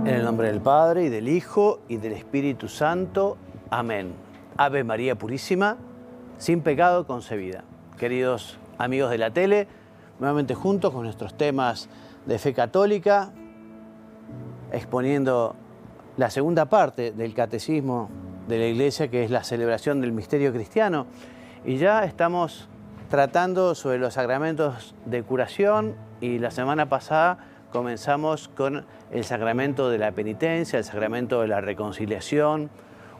En el nombre del Padre, y del Hijo, y del Espíritu Santo. Amén. Ave María Purísima, sin pecado concebida. Queridos amigos de la tele, nuevamente juntos con nuestros temas de fe católica, exponiendo la segunda parte del Catecismo de la Iglesia, que es la celebración del misterio cristiano. Y ya estamos tratando sobre los sacramentos de curación, y la semana pasada comenzamos con el sacramento de la penitencia, el sacramento de la reconciliación,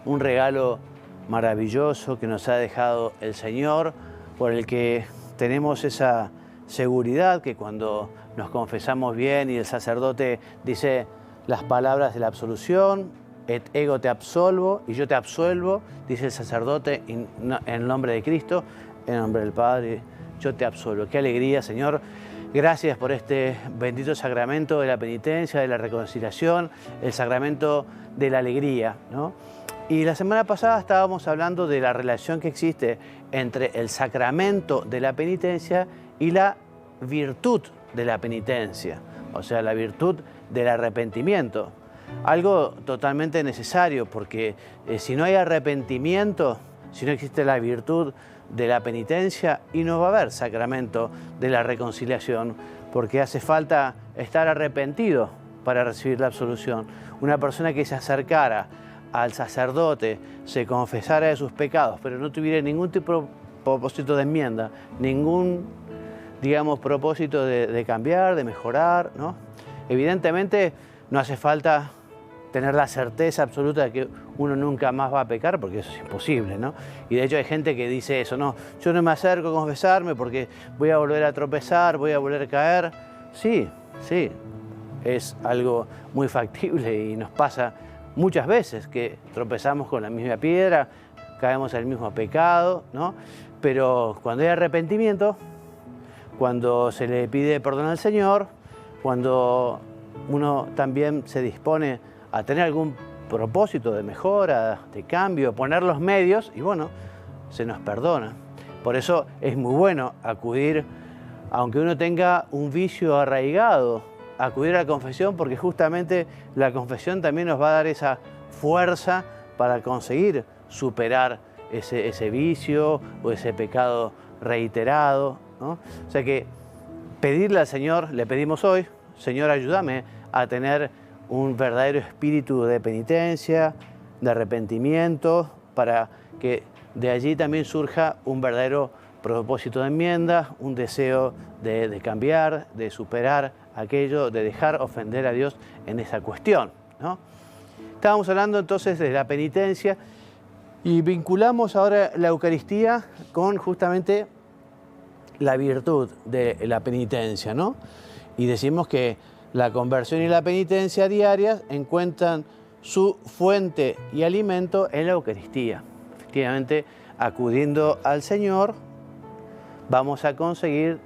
un regalo maravilloso que nos ha dejado el Señor, por el que tenemos esa seguridad que cuando nos confesamos bien y el sacerdote dice las palabras de la absolución, et ego te absolvo, y yo te absuelvo, dice el sacerdote en el nombre de Cristo, en el nombre del Padre, yo te absuelvo. Qué alegría, Señor. Gracias por este bendito sacramento de la penitencia, de la reconciliación, el sacramento de la alegría, ¿no? Y la semana pasada estábamos hablando de la relación que existe entre el sacramento de la penitencia y la virtud de la penitencia, o sea, la virtud del arrepentimiento. Algo totalmente necesario, porque si no hay arrepentimiento, si no existe la virtud de la penitencia, y no va a haber sacramento de la reconciliación, porque hace falta estar arrepentido para recibir la absolución. Una persona que se acercara al sacerdote, se confesara de sus pecados, pero no tuviera ningún tipo de propósito de enmienda, ningún, digamos, propósito de cambiar, de mejorar, ¿no? Evidentemente no hace falta tener la certeza absoluta de que uno nunca más va a pecar, porque eso es imposible, ¿no? Y de hecho hay gente que dice eso, no, yo no me acerco a confesarme porque voy a volver a tropezar, voy a volver a caer. Sí, sí, es algo muy factible y nos pasa muchas veces que tropezamos con la misma piedra, caemos en el mismo pecado, ¿no? Pero cuando hay arrepentimiento, cuando se le pide perdón al Señor, cuando uno también se dispone a tener algún propósito de mejora, de cambio, poner los medios, y bueno, se nos perdona. Por eso es muy bueno acudir, aunque uno tenga un vicio arraigado, acudir a la confesión, porque justamente la confesión también nos va a dar esa fuerza para conseguir superar ese vicio o ese pecado reiterado, ¿no? O sea que pedirle al Señor, le pedimos hoy, Señor, ayúdame a tener un verdadero espíritu de penitencia, de arrepentimiento, para que de allí también surja un verdadero propósito de enmienda, un deseo de cambiar, de superar aquello, de dejar ofender a Dios en esa cuestión, ¿no? Estábamos hablando entonces de la penitencia y vinculamos ahora la Eucaristía con justamente la virtud de la penitencia, ¿no? Y decimos que la conversión y la penitencia diarias encuentran su fuente y alimento en la Eucaristía. Efectivamente, acudiendo al Señor, vamos a conseguir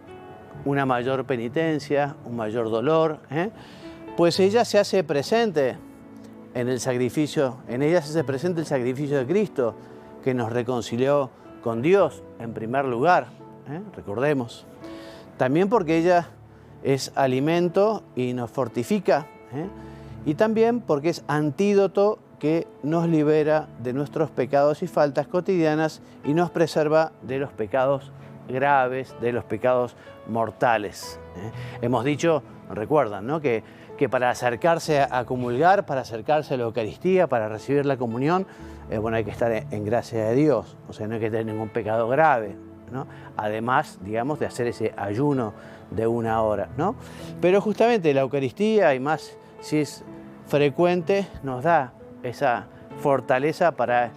una mayor penitencia, un mayor dolor, pues ella se hace presente en el sacrificio, en ella se hace presente el sacrificio de Cristo, que nos reconcilió con Dios en primer lugar, recordemos. También porque ella es alimento y nos fortifica, y también porque es antídoto que nos libera de nuestros pecados y faltas cotidianas y nos preserva de los pecados graves, de los pecados mortales. Hemos dicho, recuerdan, ¿no?, que para acercarse a comulgar, para acercarse a la Eucaristía, para recibir la comunión, bueno, hay que estar en gracia de Dios, o sea, no hay que tener ningún pecado grave, ¿no? Además, digamos, de hacer ese ayuno de 1 hora, ¿no? Pero justamente la Eucaristía, y más si es frecuente, nos da esa fortaleza para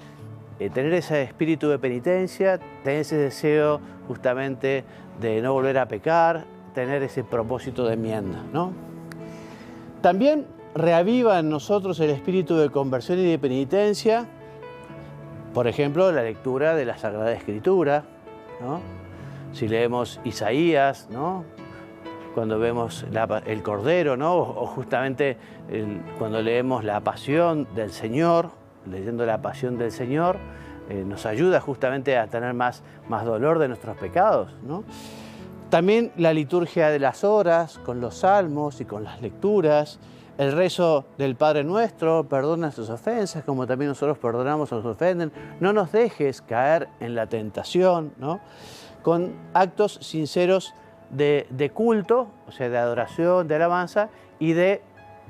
tener ese espíritu de penitencia, tener ese deseo justamente de no volver a pecar, tener ese propósito de enmienda, ¿no? También reaviva en nosotros el espíritu de conversión y de penitencia, por ejemplo, la lectura de la Sagrada Escritura, ¿no? Si leemos Isaías, ¿no?, cuando vemos el Cordero, ¿no?, o justamente cuando leemos la Pasión del Señor, leyendo la Pasión del Señor, nos ayuda justamente a tener más dolor de nuestros pecados, ¿no? También la liturgia de las horas, con los salmos y con las lecturas, el rezo del Padre Nuestro, perdona sus ofensas, como también nosotros perdonamos a los que nos ofenden. No nos dejes caer en la tentación, ¿no? Con actos sinceros de culto, o sea, de adoración, de alabanza y de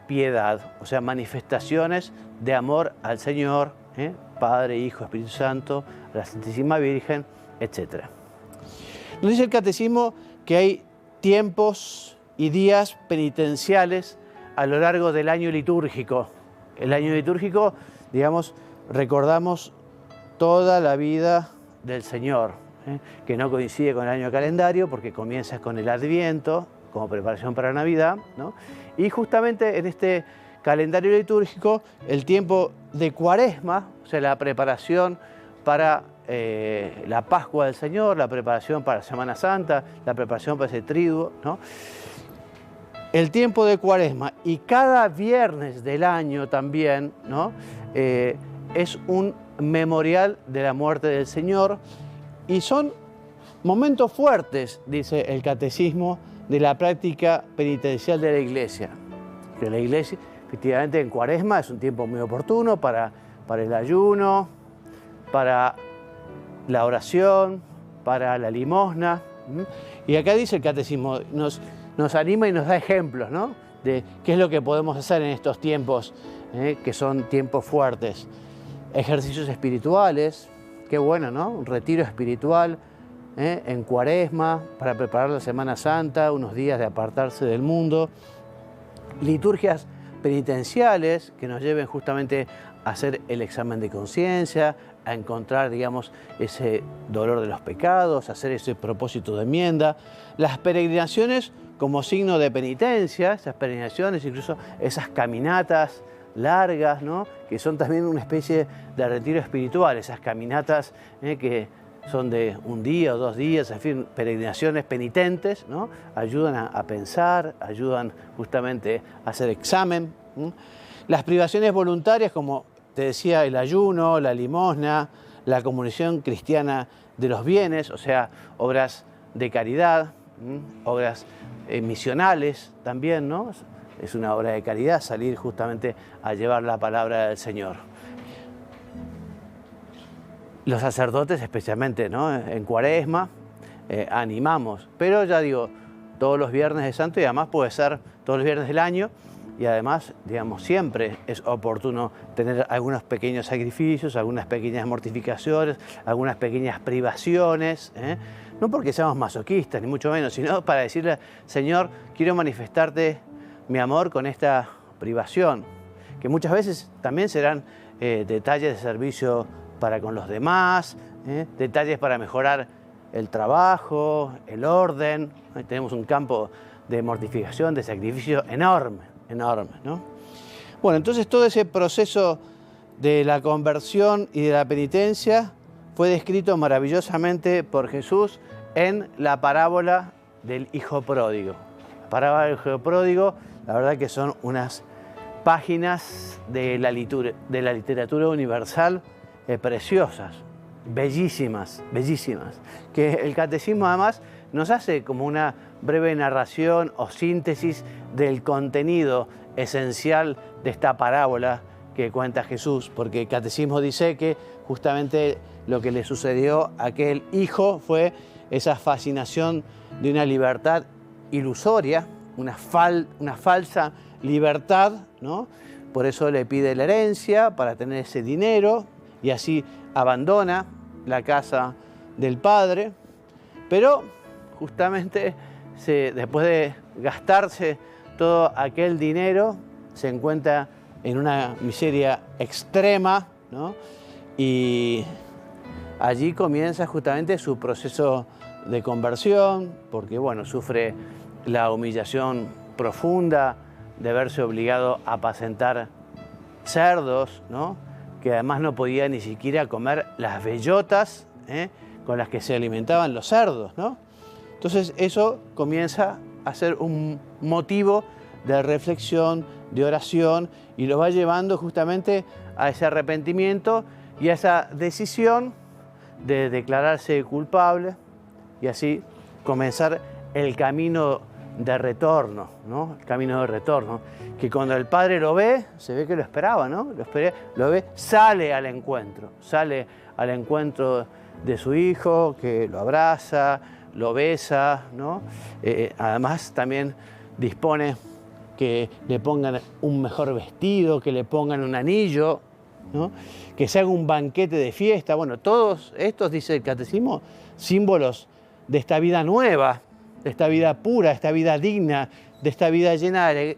piedad, o sea, manifestaciones de amor al Señor, Padre, Hijo, Espíritu Santo, a la Santísima Virgen, etc. Nos dice el Catecismo que hay tiempos y días penitenciales a lo largo del año litúrgico. El año litúrgico, digamos, recordamos toda la vida del Señor, que no coincide con el año calendario porque comienza con el Adviento, como preparación para Navidad, ¿no? Y justamente en este calendario litúrgico, el tiempo de Cuaresma, o sea, la preparación para la Pascua del Señor, la preparación para la Semana Santa, la preparación para ese triduo, ¿no? El tiempo de Cuaresma y cada viernes del año también, ¿no? Es un memorial de la muerte del Señor y son momentos fuertes, dice el Catecismo, de la práctica penitencial de la Iglesia. Que la Iglesia, efectivamente, en Cuaresma es un tiempo muy oportuno para el ayuno, para la oración, para la limosna. Y acá dice el Catecismo, nos anima y nos da ejemplos, ¿no? De qué es lo que podemos hacer en estos tiempos, que son tiempos fuertes. Ejercicios espirituales, qué bueno, ¿no? Un retiro espiritual en Cuaresma para preparar la Semana Santa, unos días de apartarse del mundo. Liturgias penitenciales que nos lleven justamente a hacer el examen de conciencia, a encontrar, digamos, ese dolor de los pecados, a hacer ese propósito de enmienda. Las peregrinaciones como signo de penitencia, esas peregrinaciones, incluso esas caminatas largas, ¿no? Que son también una especie de retiro espiritual, esas caminatas que son de un día o 2 días, en fin, peregrinaciones penitentes, ¿no? Ayudan a pensar, ayudan justamente a hacer examen. Las privaciones voluntarias, como te decía, el ayuno, la limosna, la comunión cristiana de los bienes, o sea, obras de caridad, obras misionales también, ¿no? Es una obra de caridad salir justamente a llevar la palabra del Señor. Los sacerdotes especialmente, ¿no? En Cuaresma animamos, pero ya digo, todos los viernes de Santo y además puede ser todos los viernes del año y además, digamos, siempre es oportuno tener algunos pequeños sacrificios, algunas pequeñas mortificaciones, algunas pequeñas privaciones, no porque seamos masoquistas ni mucho menos, sino para decirle, Señor, quiero manifestarte mi amor con esta privación, que muchas veces también serán detalles de servicio para con los demás, detalles para mejorar el trabajo, el orden. Tenemos un campo de mortificación, de sacrificio enorme, ¿no? Bueno, entonces todo ese proceso de la conversión y de la penitencia fue descrito maravillosamente por Jesús en la parábola del Hijo Pródigo. La parábola del Hijo Pródigo, la verdad que son unas páginas de la literatura universal preciosas, bellísimas, que el Catecismo además nos hace como una breve narración o síntesis del contenido esencial de esta parábola que cuenta Jesús, porque el Catecismo dice que justamente lo que le sucedió a aquel hijo fue esa fascinación de una libertad ilusoria, una falsa libertad, ¿no? Por eso le pide la herencia para tener ese dinero y así abandona la casa del padre, pero justamente después de gastarse todo aquel dinero se encuentra en una miseria extrema, ¿no? Y allí comienza justamente su proceso de conversión, porque bueno, sufre la humillación profunda de verse obligado a apacentar cerdos, ¿no? Que además no podía ni siquiera comer las bellotas con las que se alimentaban los cerdos, ¿no? Entonces eso comienza a ser un motivo de reflexión, de oración, y lo va llevando justamente a ese arrepentimiento y a esa decisión de declararse culpable y así comenzar el camino de retorno, ¿no? El camino de retorno, que cuando el padre lo ve, se ve que lo esperaba, ¿no? Lo ve, sale al encuentro de su hijo, que lo abraza, lo besa, ¿no? Además también dispone que le pongan un mejor vestido, que le pongan un anillo, ¿no? Que se haga un banquete de fiesta. Bueno, todos estos, dice el catecismo, símbolos de esta vida nueva, de esta vida pura, de esta vida digna, de esta vida llena de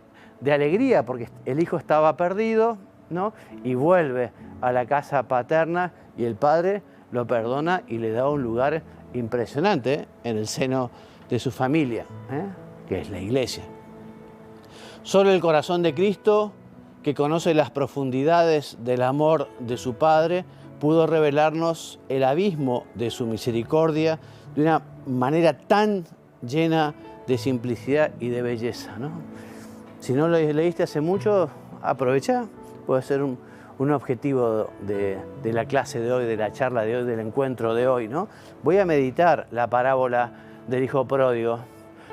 alegría, porque el hijo estaba perdido, ¿no? Y vuelve a la casa paterna y el padre lo perdona y le da un lugar impresionante en el seno de su familia, que es la iglesia. Solo el corazón de Cristo, que conoce las profundidades del amor de su Padre, pudo revelarnos el abismo de su misericordia de una manera tan llena de simplicidad y de belleza, ¿no? Si no lo leíste hace mucho, aprovecha, puede ser un objetivo de la clase de hoy, de la charla de hoy, del encuentro de hoy, ¿no? Voy a meditar la parábola del hijo pródigo,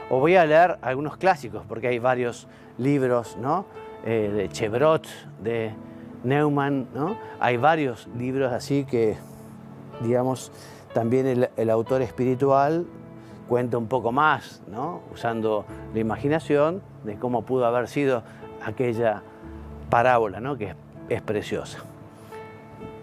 o voy a leer algunos clásicos, porque hay varios libros, ¿no? De Chevrot, de Neumann, ¿no? Hay varios libros así que, digamos, también el autor espiritual cuenta un poco más, ¿no? Usando la imaginación de cómo pudo haber sido aquella parábola, ¿no? Que es preciosa.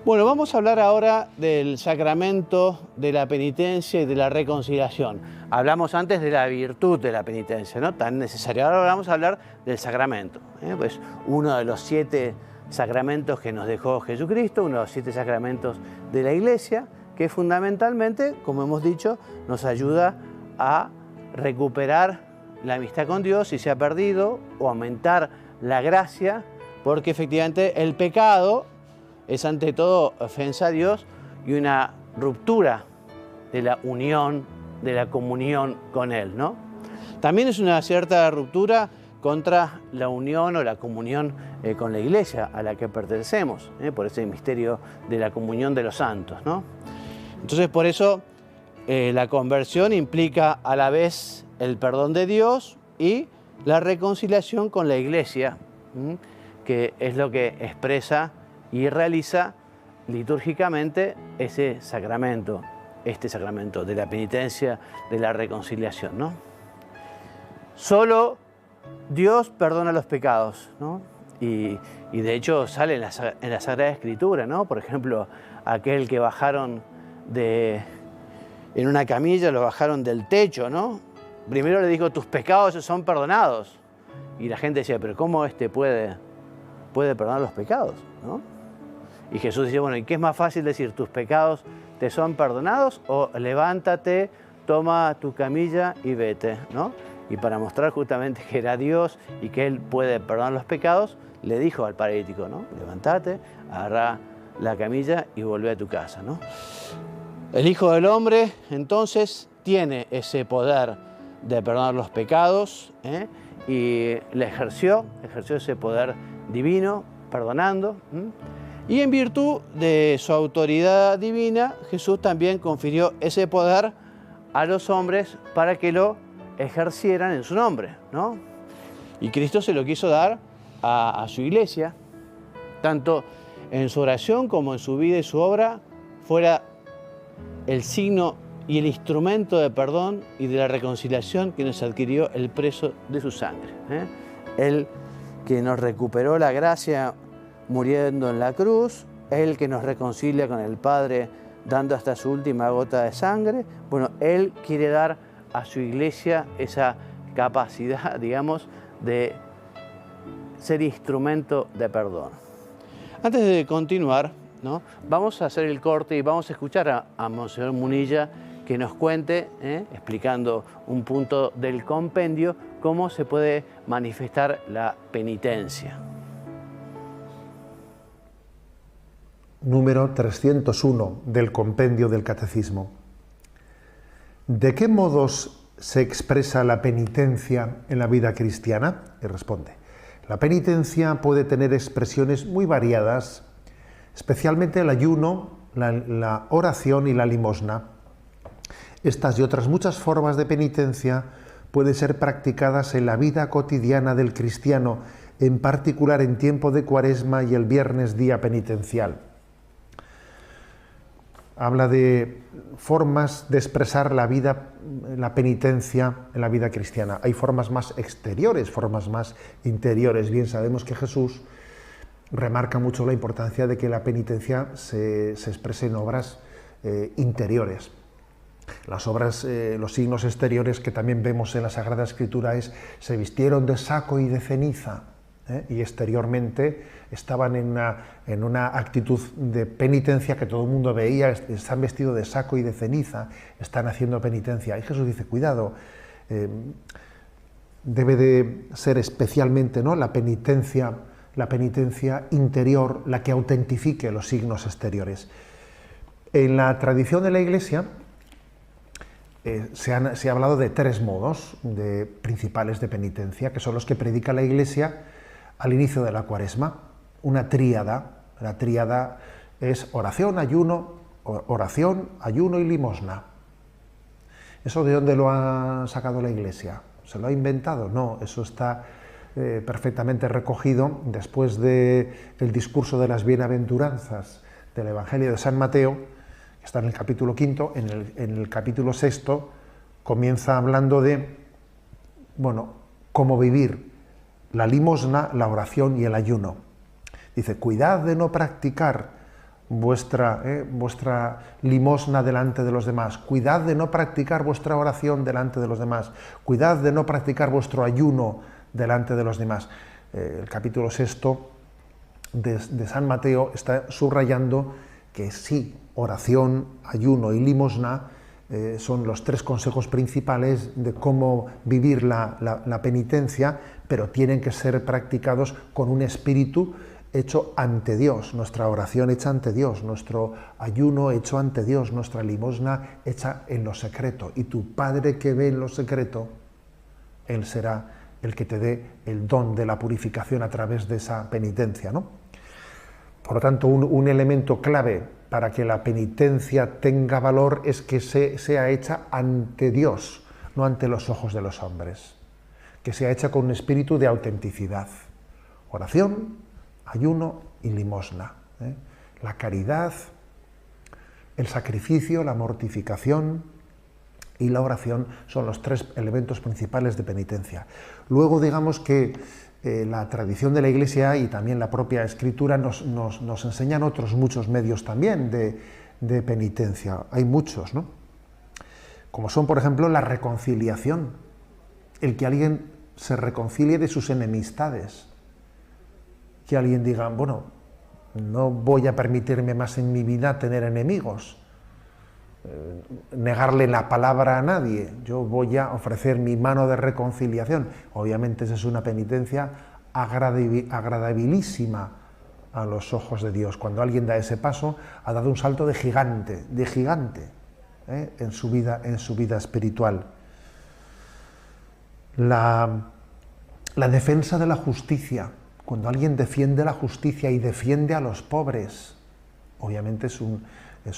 Bueno, vamos a hablar ahora del sacramento de la penitencia y de la reconciliación. Hablamos antes de la virtud de la penitencia, ¿no? Tan necesaria. Ahora vamos a hablar del sacramento, pues uno de los 7 sacramentos que nos dejó Jesucristo, uno de los 7 sacramentos de la Iglesia, que fundamentalmente, como hemos dicho, nos ayuda a recuperar la amistad con Dios si se ha perdido, o aumentar la gracia, porque efectivamente el pecado es ante todo ofensa a Dios y una ruptura de la unión, de la comunión con Él, ¿no? También es una cierta ruptura contra la unión o la comunión con la Iglesia a la que pertenecemos, por ese misterio de la comunión de los santos, ¿no? Entonces, por eso la conversión implica a la vez el perdón de Dios y la reconciliación con la Iglesia, que es lo que expresa y realiza litúrgicamente ese sacramento, este sacramento de la penitencia, de la reconciliación, ¿no? Solo Dios perdona los pecados, ¿no? Y de hecho sale en la Sagrada Escritura, ¿no? Por ejemplo, aquel que bajaron en una camilla, lo bajaron del techo, ¿no? Primero le dijo, tus pecados son perdonados. Y la gente decía, pero ¿cómo puede perdonar los pecados, ¿no? Y Jesús dice, bueno, ¿y qué es más fácil decir? ¿Tus pecados te son perdonados? O levántate, toma tu camilla y vete, ¿no? Y para mostrar justamente que era Dios y que Él puede perdonar los pecados, le dijo al paralítico, ¿no? Levántate, agarrá la camilla y volvé a tu casa, ¿no? El Hijo del Hombre, entonces, tiene ese poder de perdonar los pecados, y le ejerció ese poder divino, perdonando. Y en virtud de su autoridad divina, Jesús también confirió ese poder a los hombres para que lo ejercieran en su nombre, ¿no? Y Cristo se lo quiso dar a su iglesia, tanto en su oración como en su vida y su obra, fuera el signo y el instrumento de perdón y de la reconciliación que nos adquirió el precio de su sangre. Él que nos recuperó la gracia muriendo en la cruz, Él que nos reconcilia con el Padre dando hasta su última gota de sangre. Bueno, Él quiere dar a su iglesia esa capacidad, digamos, de ser instrumento de perdón. Antes de continuar, ¿no? Vamos a hacer el corte y vamos a escuchar a Monseñor Munilla que nos cuente, explicando un punto del compendio, cómo se puede manifestar la penitencia. Número 301 del compendio del Catecismo. ¿De qué modos se expresa la penitencia en la vida cristiana? Y responde, la penitencia puede tener expresiones muy variadas, especialmente el ayuno, la oración y la limosna. Estas y otras muchas formas de penitencia pueden ser practicadas en la vida cotidiana del cristiano, en particular en tiempo de Cuaresma y el viernes día penitencial. Habla de formas de expresar la vida, la penitencia en la vida cristiana. Hay formas más exteriores, formas más interiores. Bien sabemos que Jesús remarca mucho la importancia de que la penitencia se exprese en obras interiores. Las obras, los signos exteriores que también vemos en la Sagrada Escritura se vistieron de saco y de ceniza, y exteriormente estaban en una actitud de penitencia que todo el mundo veía. Están vestidos de saco y de ceniza, están haciendo penitencia. Y Jesús dice, cuidado, debe de ser especialmente, ¿no?, la penitencia interior la que autentifique los signos exteriores. En la tradición de la Iglesia se ha hablado de 3 modos principales de penitencia, que son los que predica la Iglesia al inicio de la Cuaresma. Una tríada. La tríada es oración, ayuno y limosna. ¿Eso de dónde lo ha sacado la Iglesia? ¿Se lo ha inventado? No, eso está perfectamente recogido después del discurso de las bienaventuranzas del Evangelio de San Mateo, que está en el capítulo 5, en el capítulo 6 comienza hablando de, cómo vivir la limosna, la oración y el ayuno. Dice, cuidad de no practicar vuestra limosna delante de los demás, cuidad de no practicar vuestra oración delante de los demás, cuidad de no practicar vuestro ayuno delante de los demás. El capítulo 6 de San Mateo está subrayando que sí, oración, ayuno y limosna son los 3 consejos principales de cómo vivir la penitencia, pero tienen que ser practicados con un espíritu hecho ante Dios, nuestra oración hecha ante Dios, nuestro ayuno hecho ante Dios, nuestra limosna hecha en lo secreto. Y tu Padre que ve en lo secreto, Él será el que te dé el don de la purificación a través de esa penitencia, ¿no? Por lo tanto, un elemento clave para que la penitencia tenga valor es que sea hecha ante Dios, no ante los ojos de los hombres. Que sea hecha con un espíritu de autenticidad. Oración, ayuno y limosna. La caridad, el sacrificio, la mortificación y la oración son los 3 elementos principales de penitencia. Luego, digamos que la tradición de la Iglesia y también la propia Escritura nos enseñan otros muchos medios también de penitencia. Hay muchos, ¿no? Como son, por ejemplo, la reconciliación. El que alguien se reconcilie de sus enemistades. Que alguien diga, no voy a permitirme más en mi vida tener enemigos, negarle la palabra a nadie, yo voy a ofrecer mi mano de reconciliación. Obviamente esa es una penitencia agradabilísima a los ojos de Dios. Cuando alguien da ese paso, ha dado un salto de gigante, en su vida espiritual. La defensa de la justicia. Cuando alguien defiende la justicia y defiende a los pobres, obviamente es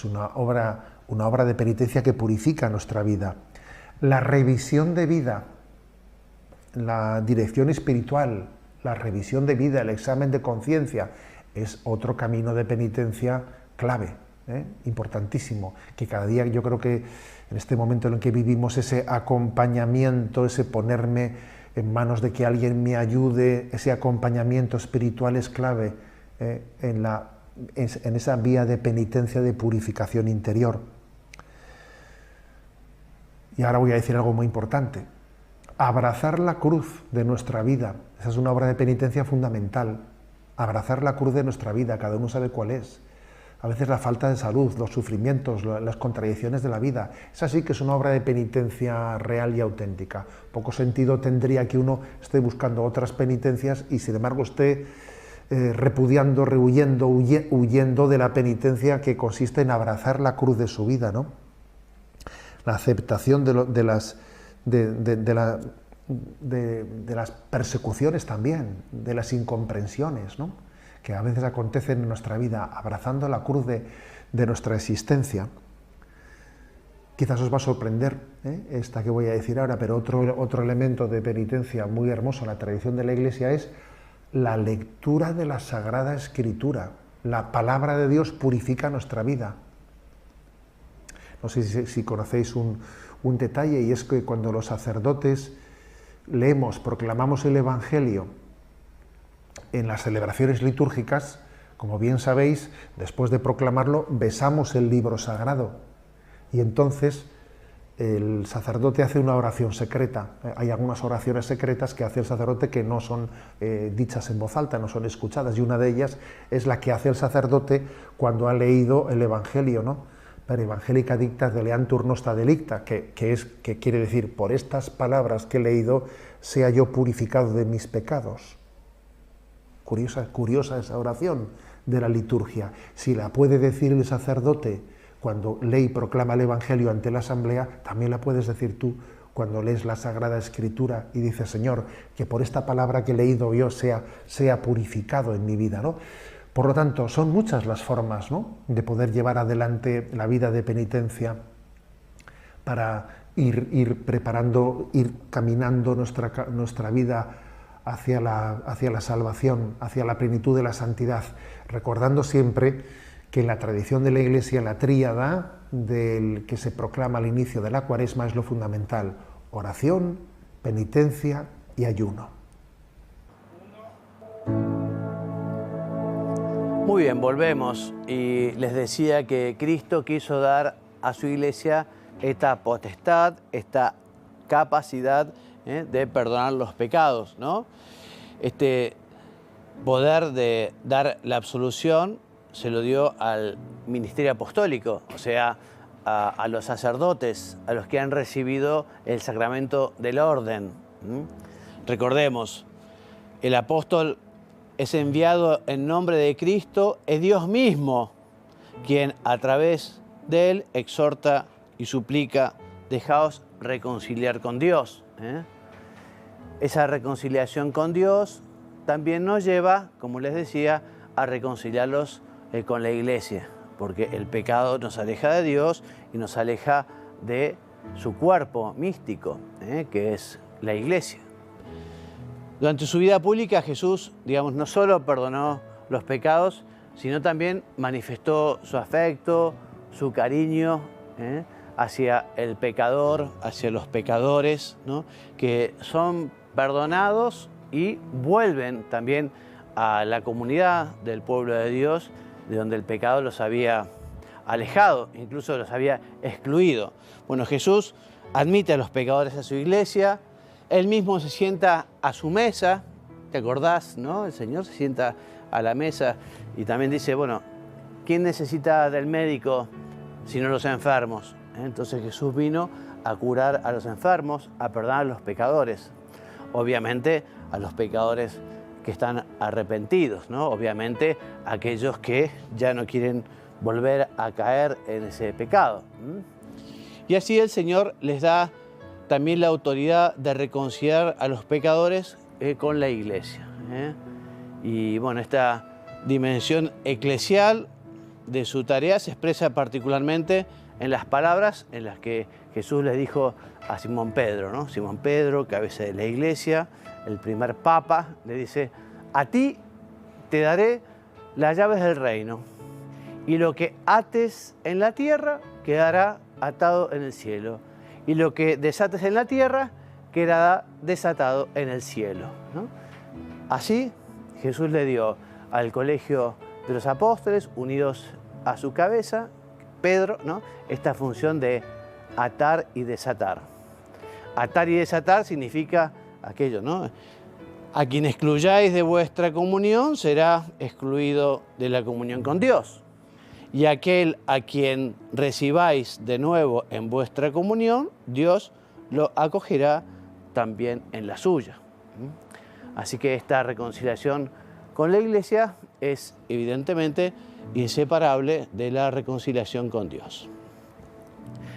una obra de penitencia que purifica nuestra vida. La revisión de vida, la dirección espiritual, la revisión de vida, el examen de conciencia, es otro camino de penitencia clave, importantísimo, que cada día yo creo que en este momento en el que vivimos ese acompañamiento, ese ponerme en manos de que alguien me ayude, ese acompañamiento espiritual es clave en esa vía de penitencia, de purificación interior. Y ahora voy a decir algo muy importante. Abrazar la cruz de nuestra vida, esa es una obra de penitencia fundamental. Abrazar la cruz de nuestra vida, cada uno sabe cuál es. A veces la falta de salud, los sufrimientos, las contradicciones de la vida. Esa sí que es una obra de penitencia real y auténtica. Poco sentido tendría que uno esté buscando otras penitencias y sin embargo esté repudiando, rehuyendo, huyendo de la penitencia que consiste en abrazar la cruz de su vida, ¿no? La aceptación de las persecuciones también, de las incomprensiones, ¿no?, que a veces acontecen en nuestra vida, abrazando la cruz de nuestra existencia. Quizás os va a sorprender esta que voy a decir ahora, pero otro elemento de penitencia muy hermoso en la tradición de la Iglesia es la lectura de la Sagrada Escritura. La palabra de Dios purifica nuestra vida. No sé si conocéis un detalle, y es que cuando los sacerdotes leemos, proclamamos el Evangelio en las celebraciones litúrgicas, como bien sabéis, después de proclamarlo, besamos el libro sagrado. Y entonces el sacerdote hace una oración secreta. Hay algunas oraciones secretas que hace el sacerdote que no son dichas en voz alta, no son escuchadas, y una de ellas es la que hace el sacerdote cuando ha leído el Evangelio, ¿no? Per evangelica dicta deleantur nostra delicta, que quiere decir, por estas palabras que he leído, sea yo purificado de mis pecados. Curiosa esa oración de la liturgia. Si la puede decir el sacerdote cuando lee y proclama el Evangelio ante la asamblea, también la puedes decir tú cuando lees la Sagrada Escritura y dices, Señor, que por esta palabra que he leído yo sea purificado en mi vida, ¿no? Por lo tanto, son muchas las formas, ¿no?, de poder llevar adelante la vida de penitencia para ir preparando, ir caminando nuestra vida hacia la salvación, hacia la plenitud de la santidad, recordando siempre que en la tradición de la Iglesia la tríada del que se proclama al inicio de la Cuaresma es lo fundamental: oración, penitencia y ayuno. Muy bien, volvemos. Y les decía que Cristo quiso dar a su Iglesia esta potestad, esta capacidad de perdonar los pecados, ¿no? Este poder de dar la absolución se lo dio al ministerio apostólico, o sea, a los sacerdotes, a los que han recibido el sacramento del orden. Recordemos, el apóstol es enviado en nombre de Cristo, es Dios mismo quien a través de él exhorta y suplica: dejaos reconciliar con Dios. Esa reconciliación con Dios también nos lleva, como les decía, a reconciliarlos con la Iglesia, porque el pecado nos aleja de Dios y nos aleja de su cuerpo místico, que es la Iglesia. Durante su vida pública, Jesús, no solo perdonó los pecados, sino también manifestó su afecto, su cariño hacia el pecador, hacia los pecadores, ¿no?, que son perdonados y vuelven también a la comunidad del pueblo de Dios, de donde el pecado los había alejado, incluso los había excluido. Bueno, Jesús admite a los pecadores a su iglesia, él mismo se sienta a su mesa, ¿te acordás, no? El Señor se sienta a la mesa y también dice, bueno, ¿quién necesita del médico sino los enfermos? Entonces Jesús vino a curar a los enfermos, a perdonar a los pecadores. Obviamente a los pecadores que están arrepentidos, ¿no? Obviamente aquellos que ya no quieren volver a caer en ese pecado. Y así el Señor les da también la autoridad de reconciliar a los pecadores con la iglesia. Y bueno, esta dimensión eclesial de su tarea se expresa particularmente en las palabras en las que Jesús les dijo a Simón Pedro, ¿no? Simón Pedro, cabeza de la iglesia, el primer papa, le dice, a ti te daré las llaves del reino, y lo que ates en la tierra quedará atado en el cielo, y lo que desates en la tierra quedará desatado en el cielo, ¿no? Así Jesús le dio al colegio de los apóstoles, unidos a su cabeza, Pedro, ¿no?, esta función de atar y desatar. Atar y desatar significa aquello, ¿no? A quien excluyáis de vuestra comunión será excluido de la comunión con Dios. Y aquel a quien recibáis de nuevo en vuestra comunión, Dios lo acogerá también en la suya. Así que esta reconciliación con la Iglesia es evidentemente inseparable de la reconciliación con Dios.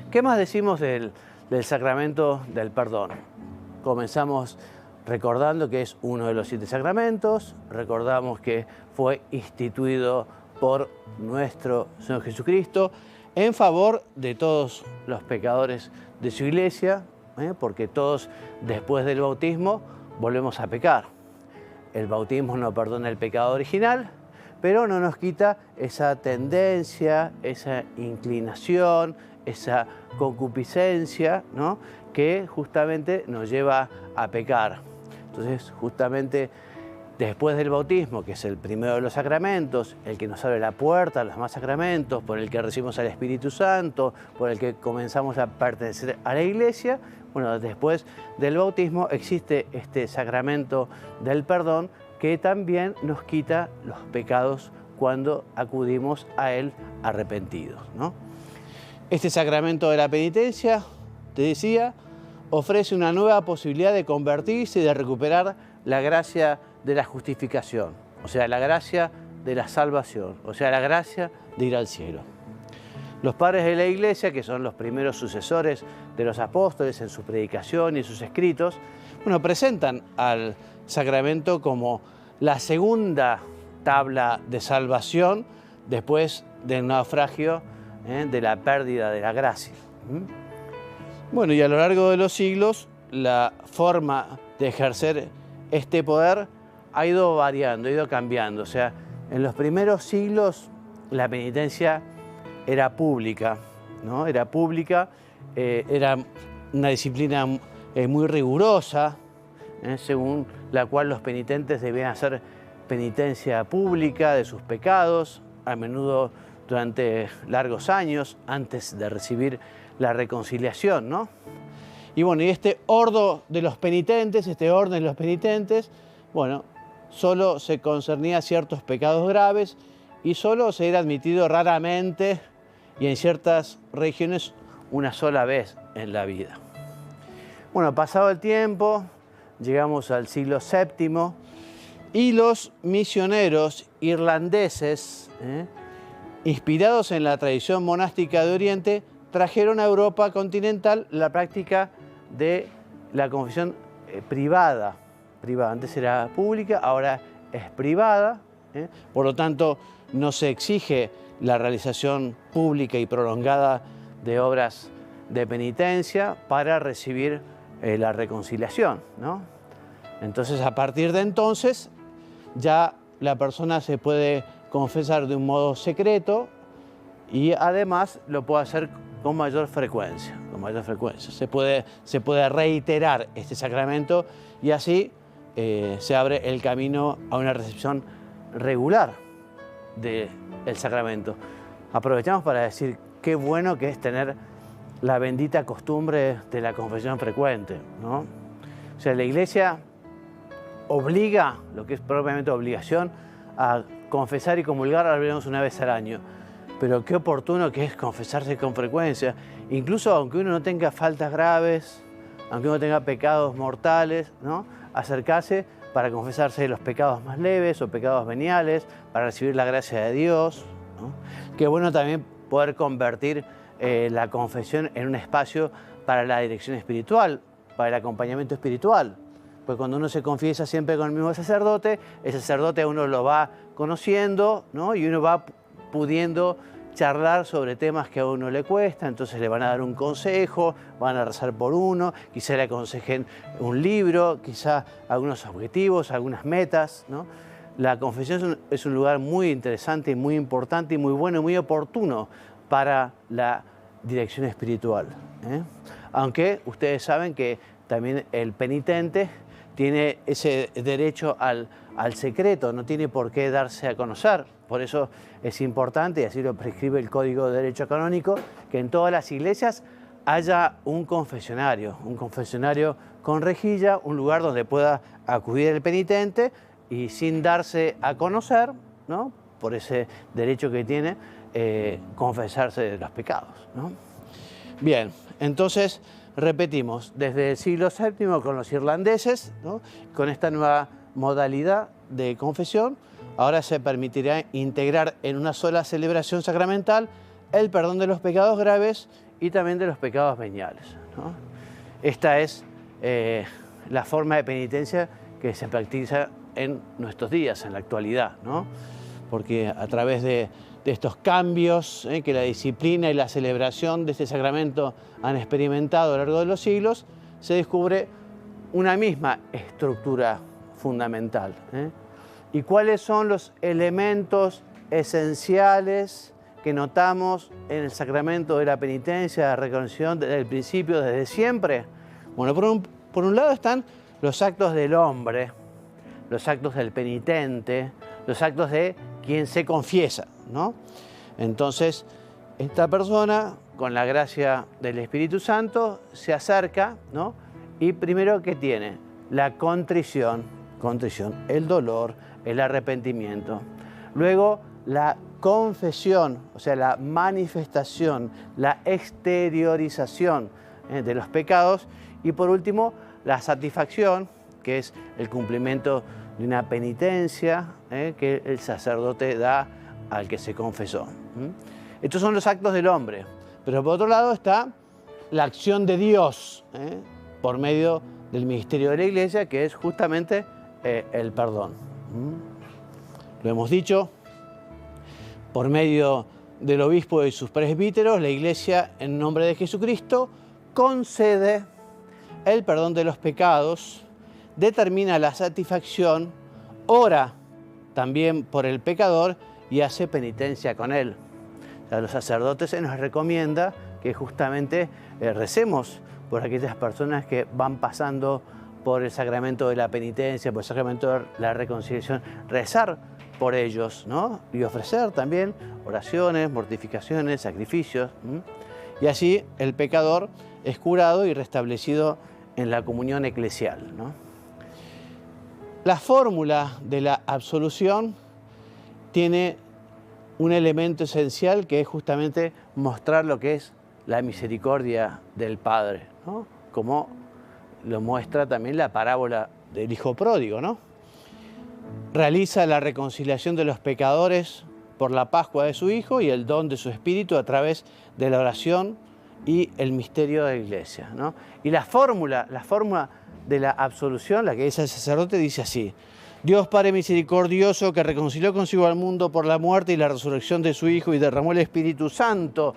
¿Qué más decimos del sacramento del perdón? Comenzamos recordando que es uno de los 7 sacramentos, recordamos que fue instituido por nuestro Señor Jesucristo, en favor de todos los pecadores de su iglesia, porque todos después del bautismo volvemos a pecar. El bautismo no perdona el pecado original, pero no nos quita esa tendencia, esa inclinación, esa concupiscencia, ¿no?, que justamente nos lleva a pecar. Entonces, justamente después del bautismo, que es el primero de los sacramentos, el que nos abre la puerta a los demás sacramentos, por el que recibimos al Espíritu Santo, por el que comenzamos a pertenecer a la Iglesia, bueno, después del bautismo existe este sacramento del perdón que también nos quita los pecados cuando acudimos a él arrepentidos, ¿no? Este sacramento de la penitencia, te decía, ofrece una nueva posibilidad de convertirse y de recuperar la gracia de la justificación, o sea, la gracia de la salvación, o sea, la gracia de ir al cielo. Los padres de la Iglesia, que son los primeros sucesores de los apóstoles en su predicación y en sus escritos, bueno, presentan al sacramento como la segunda tabla de salvación después del naufragio, de la pérdida de la gracia. Bueno, y a lo largo de los siglos, la forma de ejercer este poder ha ido variando, ha ido cambiando. O sea, en los primeros siglos la penitencia era pública, ¿no? Era pública, era una disciplina muy rigurosa, según la cual los penitentes debían hacer penitencia pública de sus pecados, a menudo durante largos años, antes de recibir la reconciliación, ¿no? Y bueno, y este orden de los penitentes, bueno, solo se concernía a ciertos pecados graves y solo se era admitido raramente y en ciertas regiones una sola vez en la vida. Bueno, pasado el tiempo, llegamos al siglo VII y los misioneros irlandeses, inspirados en la tradición monástica de Oriente, trajeron a Europa continental la práctica de la confesión privada. Antes era pública, ahora es privada, por lo tanto no se exige la realización pública y prolongada de obras de penitencia para recibir la reconciliación, ¿no? Entonces, a partir de entonces, ya la persona se puede confesar de un modo secreto y además lo puede hacer con mayor frecuencia. Se puede reiterar este sacramento y así se abre el camino a una recepción regular del sacramento. Aprovechamos para decir qué bueno que es tener la bendita costumbre de la confesión frecuente, ¿no? O sea, la Iglesia obliga, lo que es propiamente obligación, a confesar y comulgar al menos una vez al año. Pero qué oportuno que es confesarse con frecuencia, incluso aunque uno no tenga faltas graves, aunque uno tenga pecados mortales, ¿no? Acercarse para confesarse de los pecados más leves o pecados veniales, para recibir la gracia de Dios, ¿no? Qué bueno también poder convertir la confesión en un espacio para la dirección espiritual, para el acompañamiento espiritual. Pues cuando uno se confiesa siempre con el mismo sacerdote, el sacerdote a uno lo va conociendo, ¿no? Y uno va pudiendo charlar sobre temas que a uno le cuesta, entonces le van a dar un consejo, van a rezar por uno, quizá le aconsejen un libro, quizá algunos objetivos, algunas metas, ¿no? La confesión es un lugar muy interesante y muy importante y muy bueno y muy oportuno para la dirección espiritual, Aunque ustedes saben que también el penitente tiene ese derecho al secreto, no tiene por qué darse a conocer. Por eso es importante, y así lo prescribe el Código de Derecho Canónico, que en todas las iglesias haya un confesionario con rejilla, un lugar donde pueda acudir el penitente y sin darse a conocer, ¿no? Por ese derecho que tiene, confesarse de los pecados, ¿no? Bien, entonces repetimos, desde el siglo VII con los irlandeses, ¿no? Con esta nueva modalidad de confesión, ahora se permitirá integrar en una sola celebración sacramental el perdón de los pecados graves y también de los pecados veniales, ¿no? Esta es la forma de penitencia que se practica en nuestros días, en la actualidad, ¿no? Porque a través de de estos cambios que la disciplina y la celebración de este sacramento han experimentado a lo largo de los siglos, se descubre una misma estructura fundamental. ¿Y cuáles son los elementos esenciales que notamos en el sacramento de la penitencia, de la reconciliación desde el principio, desde siempre? Bueno, por un lado están los actos del hombre, los actos del penitente, los actos de quien se confiesa, ¿no? Entonces, esta persona, con la gracia del Espíritu Santo, se acerca, ¿no? Y primero, ¿qué tiene? La contrición, el dolor, el arrepentimiento. Luego, la confesión, o sea, la manifestación, la exteriorización de los pecados. Y por último, la satisfacción, que es el cumplimiento de una penitencia que el sacerdote da al que se confesó. Estos son los actos del hombre. Pero por otro lado está la acción de Dios por medio del ministerio de la Iglesia, que es justamente el perdón. Lo hemos dicho, por medio del obispo y sus presbíteros, la Iglesia, en nombre de Jesucristo, concede el perdón de los pecados, determina la satisfacción, ora también por el pecador y hace penitencia con él. O sea, a los sacerdotes se nos recomienda que justamente recemos por aquellas personas que van pasando por el sacramento de la penitencia, por el sacramento de la reconciliación, rezar por ellos, ¿no? Y ofrecer también oraciones, mortificaciones, sacrificios. Y así el pecador es curado y restablecido en la comunión eclesial, ¿no? La fórmula de la absolución tiene un elemento esencial que es justamente mostrar lo que es la misericordia del Padre, ¿no? Como lo muestra también la parábola del Hijo Pródigo, ¿no? Realiza la reconciliación de los pecadores por la Pascua de su Hijo y el don de su Espíritu a través de la oración y el misterio de la Iglesia, ¿no? Y la fórmula de la absolución, la que dice el sacerdote, dice así: Dios Padre misericordioso, que reconcilió consigo al mundo por la muerte y la resurrección de su Hijo y derramó el Espíritu Santo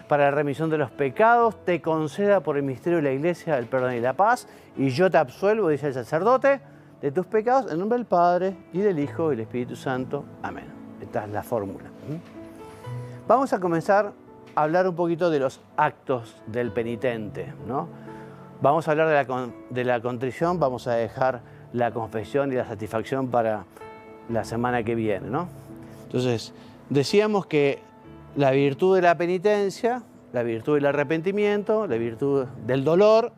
para la remisión de los pecados, te conceda por el misterio de la Iglesia el perdón y la paz, y yo te absuelvo, dice el sacerdote, de tus pecados, en nombre del Padre, y del Hijo, y del Espíritu Santo. Amén. Esta es la fórmula. Vamos a comenzar a hablar un poquito de los actos del penitente, ¿no? Vamos a hablar de la contrición, vamos a dejar la confesión y la satisfacción para la semana que viene, ¿no? Entonces, decíamos que la virtud de la penitencia, la virtud del arrepentimiento, la virtud del dolor,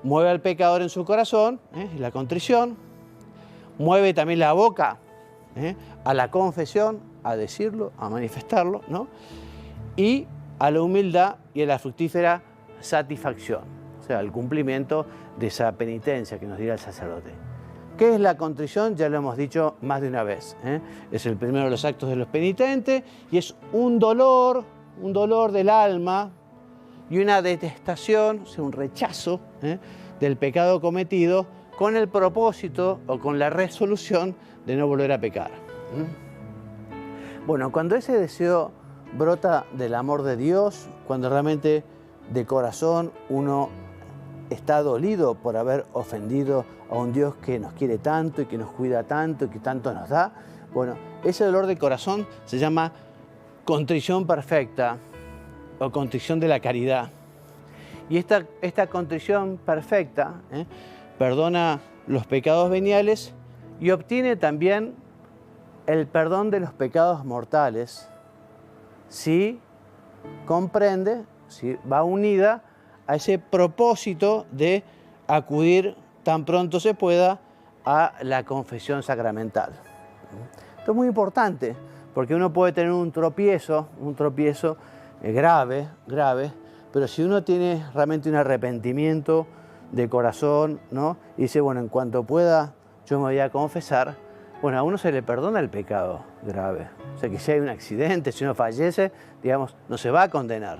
mueve al pecador en su corazón, la contrición, mueve también la boca a la confesión, a decirlo, a manifestarlo, ¿no? Y a la humildad y a la fructífera satisfacción, o sea, el cumplimiento de esa penitencia que nos dirá el sacerdote. ¿Qué es la contrición? Ya lo hemos dicho más de una vez. Es el primero de los actos de los penitentes y es un dolor del alma y una detestación, o sea, un rechazo del pecado cometido con el propósito o con la resolución de no volver a pecar. Bueno, cuando ese deseo brota del amor de Dios, cuando realmente de corazón uno está dolido por haber ofendido a un Dios que nos quiere tanto y que nos cuida tanto y que tanto nos da, bueno, ese dolor de corazón se llama contrición perfecta o contrición de la caridad. Y esta contrición perfecta perdona los pecados veniales y obtiene también el perdón de los pecados mortales si comprende, si va unida a ese propósito de acudir tan pronto se pueda a la confesión sacramental. Esto es muy importante porque uno puede tener un tropiezo grave, pero si uno tiene realmente un arrepentimiento de corazón, ¿no? Y dice, bueno, en cuanto pueda yo me voy a confesar, bueno, a uno se le perdona el pecado grave. O sea que si hay un accidente, si uno fallece, digamos, no se va a condenar.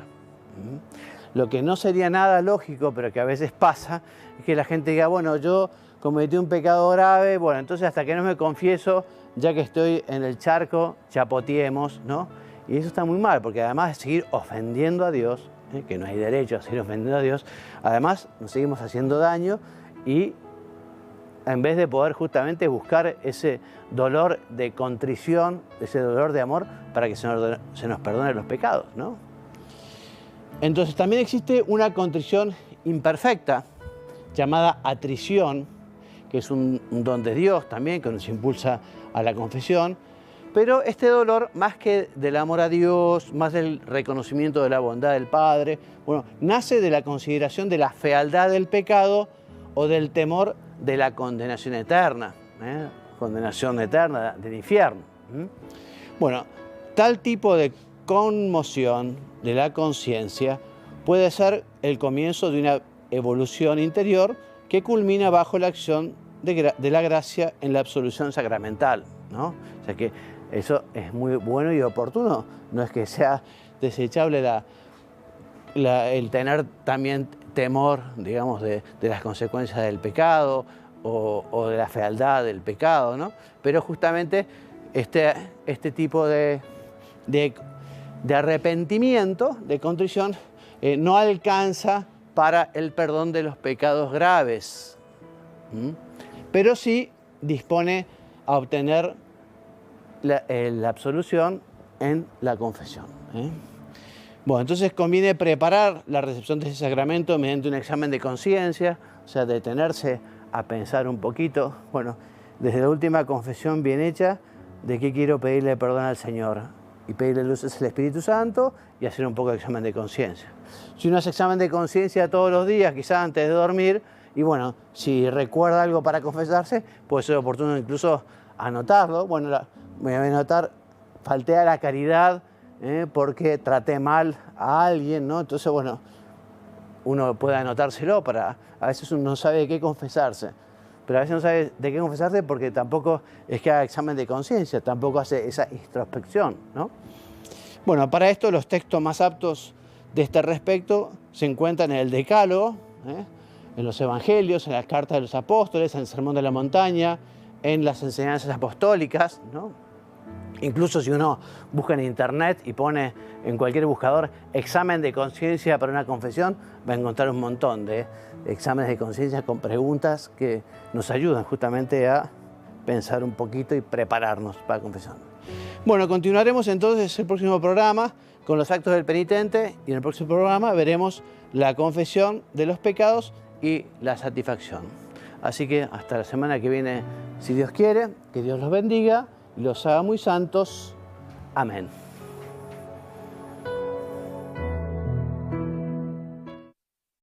Lo que no sería nada lógico, pero que a veces pasa, es que la gente diga, bueno, yo cometí un pecado grave, bueno, entonces hasta que no me confieso, ya que estoy en el charco, chapoteemos, ¿no? Y eso está muy mal, porque además de seguir ofendiendo a Dios, que no hay derecho a seguir ofendiendo a Dios, además nos seguimos haciendo daño y en vez de poder justamente buscar ese dolor de contrición, ese dolor de amor para que se nos perdonen los pecados, ¿no? Entonces también existe una contrición imperfecta llamada atrición, que es un don de Dios también, que nos impulsa a la confesión. Pero este dolor, más que del amor a Dios, más del reconocimiento de la bondad del Padre, bueno, nace de la consideración de la fealdad del pecado o del temor de la condenación eterna, condenación eterna del infierno. Bueno, tal tipo de conmoción de la conciencia puede ser el comienzo de una evolución interior que culmina bajo la acción de la gracia en la absolución sacramental, ¿no? O sea que eso es muy bueno y oportuno, no es que sea desechable el tener también temor, digamos, de las consecuencias del pecado o de la fealdad del pecado, ¿no? Pero justamente este tipo de arrepentimiento, de contrición, no alcanza para el perdón de los pecados graves, pero sí dispone a obtener la absolución en la confesión. Bueno, entonces conviene preparar la recepción de ese sacramento mediante un examen de conciencia, o sea, detenerse a pensar un poquito, bueno, desde la última confesión bien hecha, de qué quiero pedirle perdón al Señor y pedirle luces al Espíritu Santo y hacer un poco de examen de conciencia. Si uno hace examen de conciencia todos los días, quizás antes de dormir, y bueno, si recuerda algo para confesarse, puede ser oportuno incluso anotarlo. Bueno, me voy a anotar, falté a la caridad porque traté mal a alguien, ¿no? Entonces, bueno, uno puede anotárselo para... A veces uno no sabe de qué confesarse, pero a veces no sabe de qué confesarse porque tampoco es que haga examen de conciencia, tampoco hace esa introspección, ¿no? Bueno, para esto los textos más aptos de este respecto se encuentran en el Decálogo, en los Evangelios, en las cartas de los apóstoles, en el Sermón de la Montaña, en las enseñanzas apostólicas, ¿no? Incluso si uno busca en internet y pone en cualquier buscador examen de conciencia para una confesión, va a encontrar un montón de exámenes de conciencia con preguntas que nos ayudan justamente a pensar un poquito y prepararnos para la confesión. Bueno, continuaremos entonces el próximo programa con los actos del penitente y en el próximo programa veremos la confesión de los pecados y la satisfacción. Así que hasta la semana que viene, si Dios quiere, que Dios los bendiga y los haga muy santos. Amén.